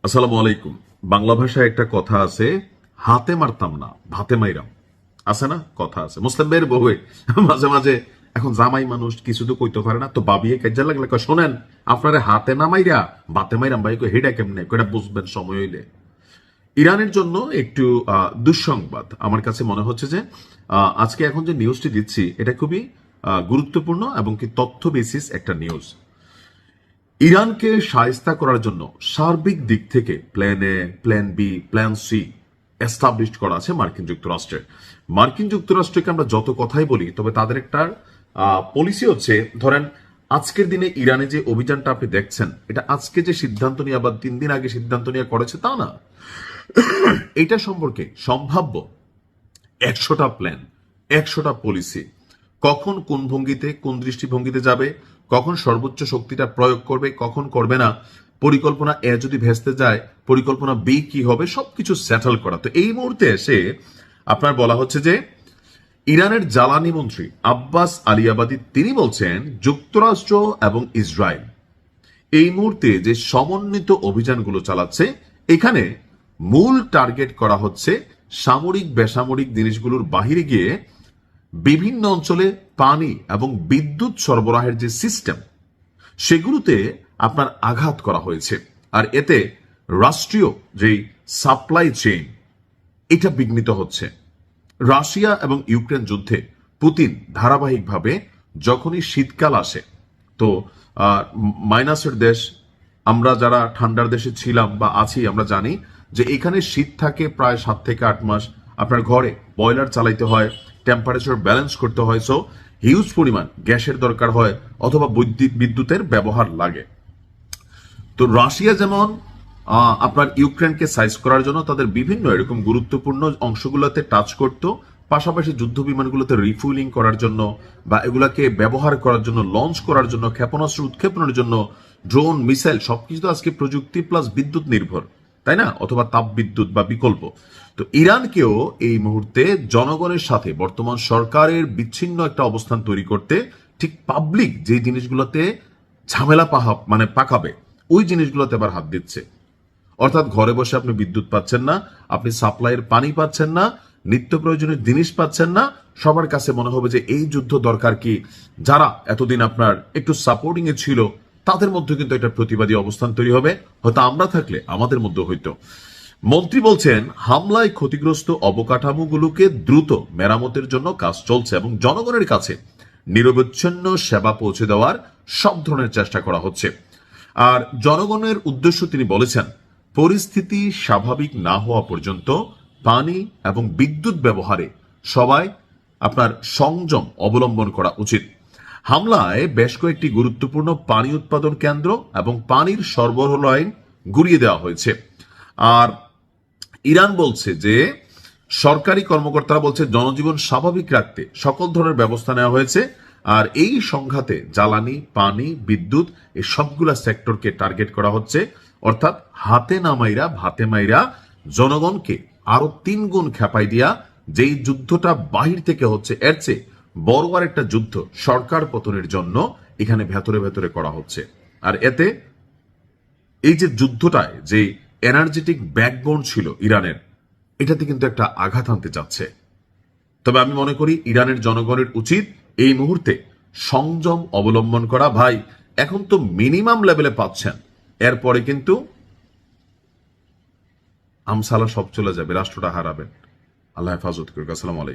আসসালামু আলাইকুম। বাংলা ভাষায় একটা কথা আছে, হাতে মারতাম না ভাতে মাইরাম। আছে না, কথা আছে মুসলিমদের বহুয়ে মাঝে মাঝে। এখন জামাই মানুষ কিছু তো কইতে পারে না, তো বাবিয়ে কাজা লাগলে কয়, শোনেন আপনারে হাতে না মাইরা ভাতে মাইরাম ভাই, কই হেডা কেমনে, কয়টা বুঝবেন সময় হইলে। ইরানের জন্য একটু দুঃসংবাদ আমার কাছে মনে হচ্ছে যে আজকে এখন যে নিউজটি দিচ্ছি এটা খুবই গুরুত্বপূর্ণ এবং কি তথ্য বেসিস একটা নিউজ। ইরানকে শায়েস্তা করার জন্য সার্বিক দিক থেকে plan A, plan B, plan C establish করা আছে মার্কিন যুক্তরাষ্ট্রের। মার্কিন যুক্তরাষ্ট্রকে আমরা যত কথাই বলি, তবে তাদের একটা পলিসি হচ্ছে, ধরেন আজকের দিনে ইরানে যে অভিযানটা আপনি দেখছেন, এটা আজকে যে সিদ্ধান্ত নিয়ে আবার 3 দিন আগে সিদ্ধান্ত নিয়ে করেছে তা না। এটা সম্পর্কে সম্ভাব্য 100টা প্ল্যান, 100টা পলিসি, কখন কোন ভঙ্গিতে কোন দৃষ্টিভঙ্গিতে যাবে, কখন সর্বোচ্চ শক্তিটা প্রয়োগ করবে, কখন করবে না, পরিকল্পনা এ যদি ভেস্তে যায় পরিকল্পনা বি কি হবে, সবকিছু সেটেল করা। তো এই মুহূর্তে এসে আপনার বলা হচ্ছে যে ইরানের জ্বালানি মন্ত্রী আব্বাস আলিয়াবাদী তিনি বলছেন যুক্তরাষ্ট্র এবং ইসরায়েল এই মুহূর্তে যে সমন্বিত অভিযানগুলো চালাচ্ছে, এখানে মূল টার্গেট করা হচ্ছে সামরিক বেসামরিক জিনিসগুলোর বাহিরে গিয়ে বিভিন্ন অঞ্চলে পানি এবং বিদ্যুৎ সরবরাহের যে সিস্টেম সেগুলোতে আপনার আঘাত করা হয়েছে। আর এতে রাষ্ট্রীয় যে সাপ্লাই চেইন এটা বিঘ্নিত হচ্ছে। রাশিয়া এবং ইউক্রেন যুদ্ধে পুতিন ধারাবাহিকভাবে যখনই শীতকাল আসে, তো মাইনাসের দেশ, আমরা যারা ঠান্ডার দেশে ছিলাম বা আছি আমরা জানি যে এখানে শীত থাকে প্রায় 7 থেকে 8 মাস। আপনার ঘরে বয়লার চালাইতে হয়, টেম্পারেচার ব্যালেন্স করতে হয়, সো হিউজ পরিমাণ গ্যাসের দরকার হয় অথবা বিদ্যুতের ব্যবহার লাগে। তো রাশিয়া যেমন আপনার ইউক্রেনকে সাইজ করার জন্য তাদের বিভিন্ন এরকম গুরুত্বপূর্ণ অংশগুলোতে টাচ করত, পাশাপাশি যুদ্ধ বিমানগুলোতে রিফুয়েলিং করার জন্য বা এগুলাকে ব্যবহার করার জন্য, লঞ্চ করার জন্য, ক্ষেপণাস্ত্র উৎক্ষেপণের জন্য, ড্রোন, মিসাইল সবকিছু তো আজকে প্রযুক্তি প্লাস বিদ্যুৎ নির্ভর, তাই না, অথবা তাপ বিদ্যুৎ বা বিকল্প। তো ইরানকেও এই মুহূর্তে জনগণের সাথে বর্তমান সরকারের বিচ্ছিন্ন একটা অবস্থান তৈরি করতে, ঠিক পাবলিক যে জিনিসগুলোতে ঝামেলা পাকাবে ওই জিনিসগুলোতে আবার হাত দিচ্ছে। অর্থাৎ ঘরে বসে আপনি বিদ্যুৎ পাচ্ছেন না, আপনি সাপ্লাইয়ের পানি পাচ্ছেন না, নিত্য প্রয়োজনীয় জিনিস পাচ্ছেন না। সবার কাছে মনে হবে যে এই যুদ্ধ দরকার কি, যারা এতদিন আপনার একটু সাপোর্টিং এ ছিল তাদের মধ্যে কিন্তু একটা প্রতিবাদী অবস্থান তৈরি হবে, হয়তো আমরা থাকলে আমাদের মধ্যে হইতো। মন্ত্রী বলছেন হামলায় ক্ষতিগ্রস্ত অবকাঠামোগুলোকে দ্রুত মেরামতের জন্য কাজ চলছে এবং জনগণের কাছে নিরবচ্ছিন্ন সেবা পৌঁছে দেওয়ার সব ধরনের চেষ্টা করা হচ্ছে। আর জনগণের উদ্দেশ্য তিনি বলেছেন পরিস্থিতি স্বাভাবিক না হওয়া পর্যন্ত পানি এবং বিদ্যুৎ ব্যবহারে সবাই আপনার সংযম অবলম্বন করা উচিত। হামলায় বেশ কয়েকটি গুরুত্বপূর্ণ পানি উৎপাদন কেন্দ্র এবং পানির সরবরাহ লাইন গুড়িয়ে দেওয়া হয়েছে। আর ইরান বলছে যে সরকারি কর্মকর্তারা বলছে জনজীবন স্বাভাবিক রাখতে সকল ধরনের ব্যবস্থা নেওয়া হয়েছে। আর এই সংঘাতে জ্বালানি, পানি, বিদ্যুৎ এই সবগুলা সেক্টরকে টার্গেট করা হচ্ছে। অর্থাৎ হাতে না মাইরা ভাতে মাইরা জনগণকে আরো 3 গুণ খেপাই দিয়া যেই যুদ্ধটা বাহির থেকে হচ্ছে, এর চেয়ে বড় আর একটা যুদ্ধ সরকার পতনের জন্য এখানে ভেতরে ভেতরে করা হচ্ছে। আর এতে এই যে যুদ্ধটায় যে এনার্জেটিক ব্যাকবোন ছিল ইরানের, এটাতে কিন্তু একটা আঘাত আনতে যাচ্ছে। তবে আমি মনে করি ইরানের জনগণের উচিত এই মুহূর্তে সংযম অবলম্বন করা। ভাই এখন তো মিনিমাম লেভেলে পাচ্ছেন, এরপরে কিন্তু আমসালা সব চলে যাবে, রাষ্ট্রটা হারাবেন। আল্লাহ হেফাজত করুক। আসসালামু আলাইকুম।